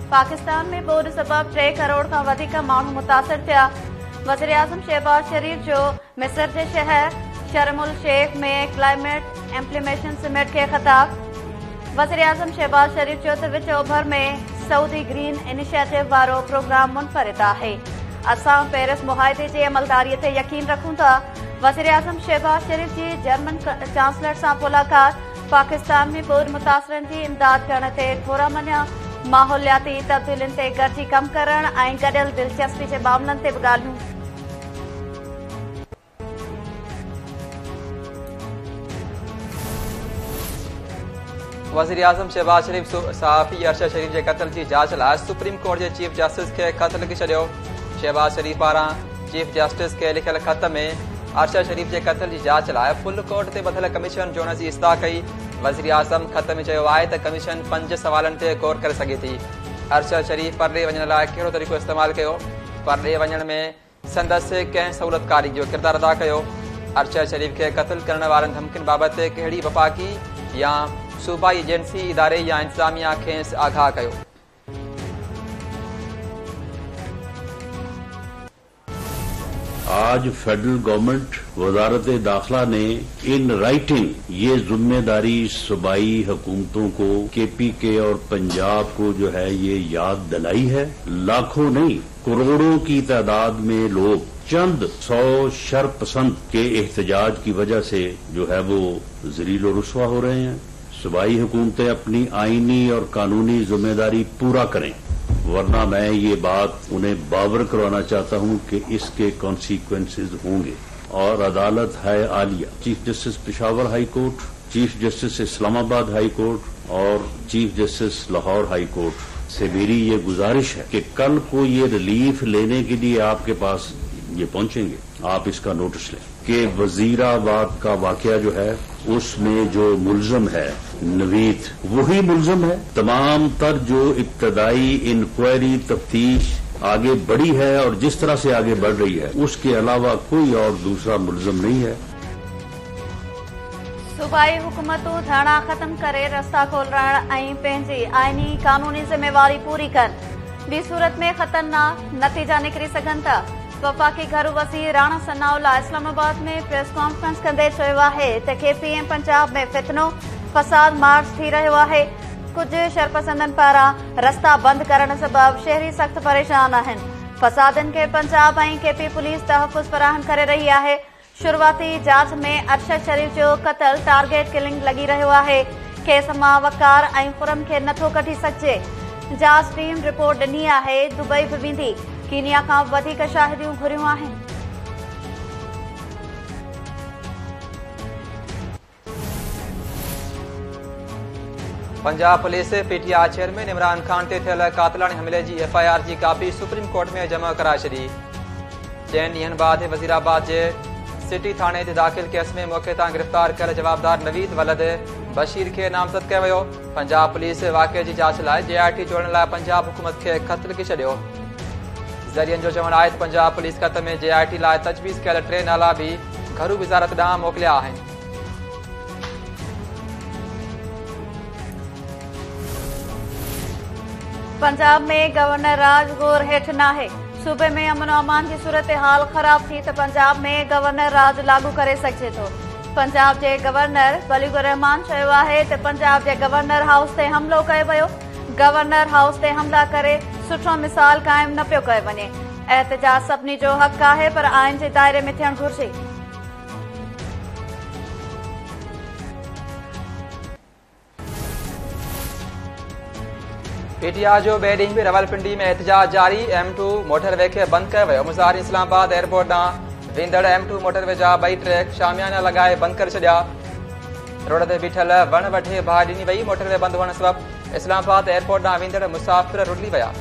पाकिस्तान में ॿोॾ सबब 3 करोड़ खां वधीक माण्हू मुतासिर थिया। वज़ीर आज़म शहबाज शरीफ जो मिस्र जे शहर शर्म उल शेख में क्लाइमेट इम्प्लीमेशन समिट खे ख़िताब। वज़ीर आज़म शहबाज शरीफ चयो त विच ओभर में सऊदी ग्रीन इनिशिएटिव वारो प्रोग्राम मुनफ़रिद आहे। असां पेरिस मुआहिदे जे अमलदारीअ ते यकीन रखूं था। वज़ीर आज़म शहबाज शरीफ जी जर्मन चांसलर सां मुलाक़ात। पाकिस्तान में ॿोॾ मुतासिरनि जी इमदाद करण ते थोरा मञा। माहौलियाती तब्दीलियुनि ते गॾिजी कमु करण ऐं गॾियल दिलचस्पी जे मामलनि ते बि ॻाल्हियूं। वज़ीर आज़म शहबाज शरीफ सहाफ़ी अरशद शरीफ जे क़त्ल जी जांच लाइ सुप्रीम कोर्ट जे चीफ जस्टिस खे ख़त लिखी छॾियो। शहबाज शरीफ पारां चीफ जस्टिस खे लिखियल ख़त में अरशद शरीफ जे क़त्ल जी जांच लाइ फुल कोर्ट ते ॿधल कमीशन जोड़ण जी इस्तदा कई। वज़ीर आज़म ख़त में चयो आहे त कमीशन 5 सवालनि ते गौर करे सघे थी। अरशद शरीफ परॾे वञण लाइ कहिड़ो तरीक़ो इस्तेमालु कयो, परॾे वञण में संदसि कंहिं सहूलियतकारी जो किरदारु अदा कयो, अरशद शरीफ खे क़त्ल करण वारनि धमकियुनि बाबति कहिड़ी वफ़ाक़ी या सूबाई एजेंसी इदारे या इंतज़ामिया खेसि आगाह कयो। आज फेडरल गवर्नमेंट वजारत दाखिला ने इन राइटिंग ये जिम्मेदारी सूबाई हुकूमतों को KPK और पंजाब को जो है ये याद दिलाई है। लाखों नहीं करोड़ों की तादाद में लोग चंद 100 शरपसंद के एहतजाज की वजह से जो है वो ज़लील और रुस्वा हो रहे हैं। सूबाई हुकूमतें अपनी आईनी और कानूनी जिम्मेदारी पूरा करें, वरना मैं ये बात उन्हें बावर करवाना चाहता हूं कि इसके कॉन्सिक्वेंसेज होंगे। और अदालत है आलिया, chief justice Peshawar high court, chief justice Islamabad high court और chief justice Lahore high court से मेरी ये गुजारिश है कि कल को ये रिलीफ लेने के लिए आपके पास ये पहुंचेंगे, आप इसका नोटिस लें कि वजीराबाद का वाकया जो है उसमें जो मुल्जम है नवीद वही मुल्जम है। तमाम तर जो इब्तदाई इंक्वायरी तफ्तीश आगे बढ़ी है और जिस तरह से आगे बढ़ रही है उसके अलावा कोई और दूसरा मुल्जम नहीं है। सूबाई हुकूमतूं धरना ख़त्म करे रस्ता खोलण ऐं पंहिंजी आईनी कानूनी ज़िम्मेवारी पूरी कनि। ॿी सूरत में ख़तरनाक नतीजा निकिरी सघनि था। वफ़ाक़ी घरू वज़ीर राणा सनाउल्ला इस्लामाबाद में प्रेस कॉन्फ्रेंस कंदे चयो आहे त KPM पंजाब में फितनो फसाद मार्च थी रहियो आहे। कुझु शरपसंदनि पारां रस्ता बंदि करण सबबि शहरी सख़्त परेशान आहिनि। फसादनि खे पंजाब ऐं KP पुलिस तहफ़ुज़ फराहम करे रही आहे। शुरूआती जांच में अरशद शरीफ जो क़त्ल टारगेट किलिंग लॻी रहियो आहे। केस मां वकार ऐं खुरम खे नथो कढी सघिजे। जांच टीम रिपोर्ट ॾिनी आहे। दुबई बि वेंदी। कीनिया खां वधीक शाहिदियूं घुरियूं आहिनि। Punjab police PTI chairman Imran Khan ते थियल कातिलानी हमले जी FIR जी कापी सुप्रीम कोर्ट में जमा कराए छॾी। 4 ॾींहनि बाद वज़ीराबाद जे सिटी थाणे ते दाख़िल केस में मौक़े तां गिरफ़्तार कयल जवाबदार नवीद वलद बशीर खे नामज़द कयो वियो। पंजाब पुलिस वाक़िए जी जांच लाइ JIT जोड़ण लाइ पंजाब हुकूमत खे ख़त लिखी छॾियो। ज़रियनि जो चवणु आहे त पंजाब पुलिस ख़त में JIT लाइ तजवीज़ कयल 3 नाला बि घरू वज़ारत ॾांहुं मोकिलिया आहिनि। पंजाब में गवर्नर राज गौर हेठि नाहे। सूबे में अमन अमान जी सूरत हाल ख़राब थी त पंजाब में गवर्नर राज लागू करे सघिजे थो। पंजाब जे गवर्नर बलीगुर रहमान चयो आहे त पंजाब जे गवर्नर हाउस ते हमिलो कयो वियो। गवर्नर हाउस ते हमला करे सुठो मिसाल क़ाइमु न पियो कयो वञे। एहतजाज सभिनी जो हक़ आहे पर आइन जे दायरे में थियणु घुरिजे। PTI जो ॿिए ॾींहुं बि रावलपिंडी में एहतजाज जारी। M2 मोटरवे खे बंदि कयो वियो। मुज़ाहिरीन इस्लामाबाद एयरपोर्ट ॾांहुं वेंदड़ M2 मोटरवे जा 2 ट्रैक शामियाना लॻाए बंदि करे छॾिया। रोड ते बीठल वण वठे बाहि ॾिनी वई। मोटरवे बंदि हुअण सबबि इस्लामाबाद एयरपोर्ट ॾांहुं वेंदड़ मुसाफ़िर रुली विया।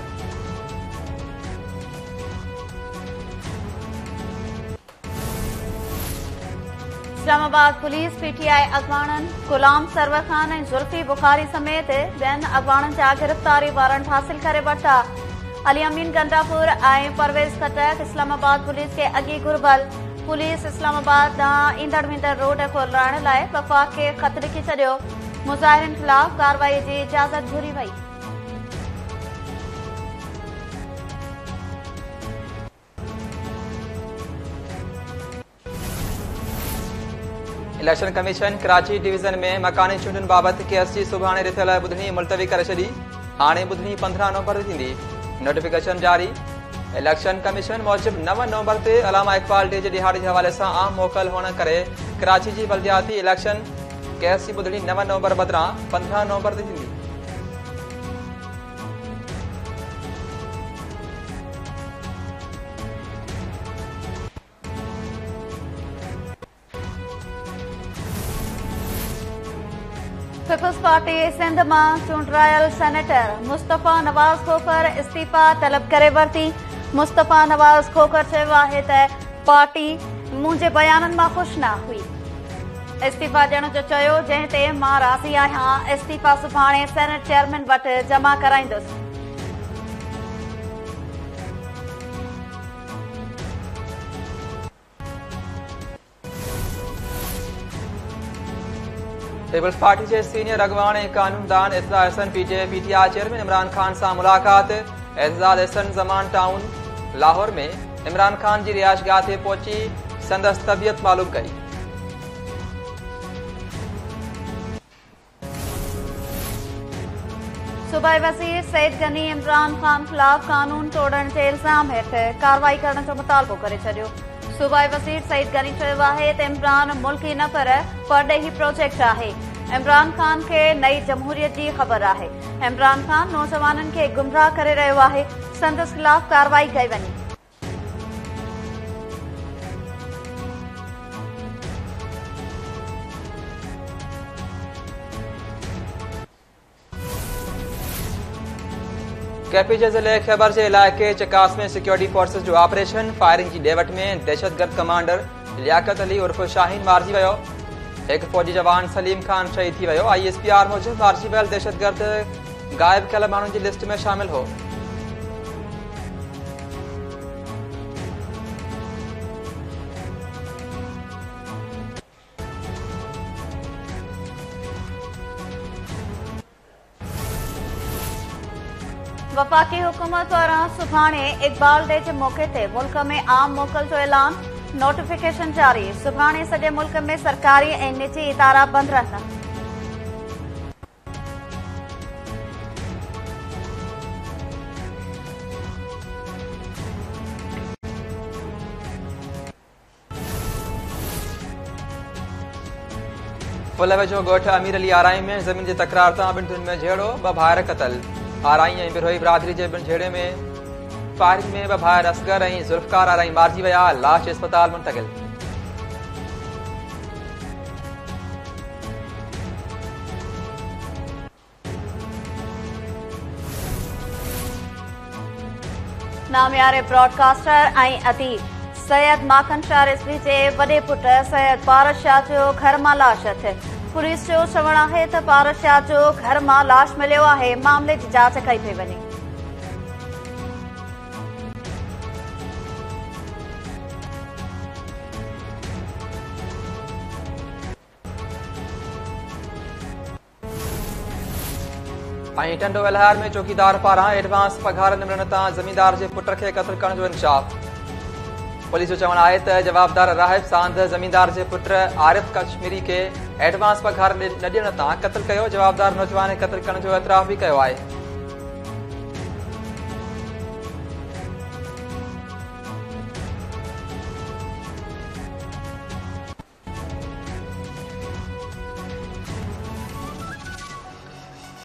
इस्लामाबाद पुलिस PTI अॻवाणनि गुलाम सरवर खान ऐं ज़ुल्फी बुखारी समेत ॿियनि अॻवाणनि जा गिरफ़्तारी वारंट हासिल करे वरिता। अली अमीन गंडापुर ऐं परवेज़ खटक इस्लामाबाद पुलिस खे अॻी घुरबल। पुलिस इस्लामाबाद ॾांहुं ईंदड़ वेंदड़ रोड खोलाइण लाइ वफ़ाक़ खे ख़त लिखी छॾियो। मुज़ाहिरनि ख़िलाफ़ कार्रवाई जी इजाज़त घुरी वई। इलेक्शन कमीशन कराची डिवीजन में मकानी चूंडुनि बाबति केस जी सुभाणे रिथियल ॿुधणी मुलतवी करे छॾी। हाणे ॿुधणी 15 नवंबर ते थींदी। नोटिफिकेशन जारी। इलेक्शन कमीशन मूजिब 9 नवंबर ते अलामा इकबाल डे जे ॾिहाड़े जे हवाले सां आम मोकल हुअण करे कराची जी बल्दियाती इलेक्शन केस जी ॿुधणी 9 नवंबर बदिरां 15 नवंबर ते थींदी। पीपल्स पार्टी सिंध में चूंडायल सेनेटर मुस्तफ़ा नवाज़ खोखर इस्तीफ़ा तलब करे वरती। मुस्तफ़ा नवाज़ खोखर चयो आहे त पार्टी मुंहिंजे बयाननि मां ख़ुशि न हुई। इस्तीफ़ा ॾियण जो चयो, जंहिं ते मां राज़ी आहियां। इस्तीफ़ा सुभाणे सेनेट चेयरमैन वटि जमा कराईंदुसि। पीपल्स पार्टी के सीनियर अगवान ऐं कानूनदान एतजाज़ अहसन पीटीआई चेयरमैन इमरान खान से मुलाकात। एतजाज़ अहसन ज़मान टाउन लाहौर में इमरान खान की रिहाइशगाह ते पहुंची संदसि तबियत मालूम कई। सूबाई वज़ीर सईद गनी इमरान खान खिलाफ कानून तोड़ण के इल्ज़ाम हेठ कार्रवाई करण जो मुतालबो करे छॾियो। सूबाई वज़ीर सईद गनी चयो आहे त इमरान मुल्की न पर परॾेही प्रोजेक्ट आहे। इमरान खान के नई जमहूरियत की खबर आहे। इमरान खान नौजवाननि के गुमराह करे रहियो आहे। संदसि खिलाफ कार्रवाई कई वञे। कैपी ज़िले खैबर के इलाके चकास में सिक्योरिटी फोर्सेस जो ऑपरेशन फायरिंग की डेवट में दहशतगर्द कमांडर लियाकत अली उर्फ शाहीन मारिजी वियो। एक फौजी जवान सलीम खान शहीद थी वियो। ISPR मूजिब मारिजी वियल दहशतगर्द गायब थियल माण्हुनि जी लिस्ट में शामिल हो। वफाकी हुकूमत पारां सुभाणे इकबाल डे के मौके ते मुल्क में आम मोकल जो ऐलान। नोटिफिकेशन जारी। सुभाणे सॼे मुल्क में सरकारी ऐं निजी इदारा बंद रहंदा। फुलवेझो ॻोठ अमीर अली आराई में ज़मीन जी तकरार तां ॿिनि धुनि में झेड़ो, 2 भाइर क़तल। आराई ऐं बिरोही बिरादरी जे ॿिनि झेड़े में फायरिंग में 2 भाइर असगर ऐं ज़ुल्फ़कार आराई मारिजी विया। लाश अस्पताल मुंतक़िल। नामियारे ब्रॉडकास्टर ऐं अदीब सैयद माखन शाह रिज़वी जे वॾे पुट सैयद पारस शाह जो घर मां लाश अथ। पुलिस जो चवणु आहे त पारस शाह जो घर मां लाश मिलियो आहे। मामले जी जांच कई पई वञे। टंडो वलहार में चौकीदार पारां एडवांस पघार न मिलण तां ज़मींदार के पुट के क़त्ल करण जो इंकशाफ। पुलिस जो चवणु आहे त जवाबदार राहिब सांध ज़मींदार के पुट आरिफ कश्मीरी के एडवांस पघार न ॾियण तां क़त्ल कयो। जवाबदार नौजवान क़त्ल करण जो एतराफ़ भी कयो आहे।